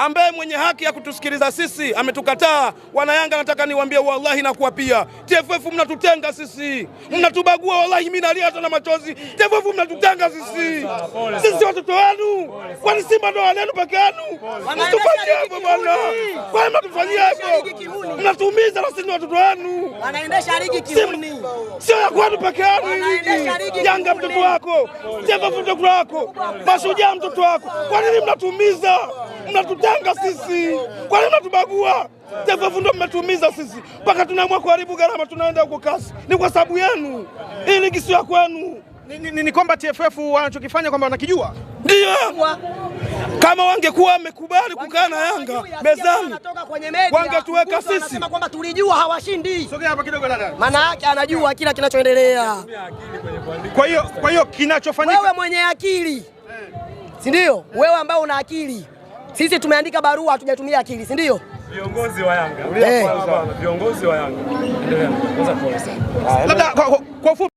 ambaye mwenye haki ya kutusikiliza sisi ametukataa. Wana Yanga, nataka niwaambie wallahi na kuapia, TFF mnatutenga sisi, mnatubagua. Wallahi mimi nalia hata na machozi. TFF mnatutenga sisi. Sisi watoto wenu. Kwani Simba ndo wanenu peke yenu? Msitufanyie hivyo bwana. Kwani mnatufanyia hivyo? Mnatuumiza na sisi watoto wenu. Wanaendesha ligi kiuni. Sio ya kwenu peke yenu. Yanga mtoto wako, TFF mtoto wako, Mashujaa mtoto wako. Kwa nini mnatuumiza? Mnatutenga sisi. Kwa nini mnatubagua? TFF ndio mmetuumiza sisi. Mpaka tunaamua kuharibu gharama tunaenda huko kasi. Ni kwa sababu yenu. Hii ligi sio ya kwenu. Ni kwamba TFF wanachokifanya kwamba wanakijua. Ndio. Kama wangekuwa wamekubali kukaa na Yanga mezani, wangetuweka sisi. Anasema kwamba tulijua hawashindi. Sogea hapa kidogo dada. Maana yake anajua kila kinachoendelea. Kwa hiyo kinachofanyika, wewe mwenye akili, si ndio? Wewe ambao una akili. Sisi tumeandika barua, hatujatumia akili, si ndio? Viongozi wa Yanga. Viongozi wa Yanga. Endelea. Kwanza pole sana. Labda kwa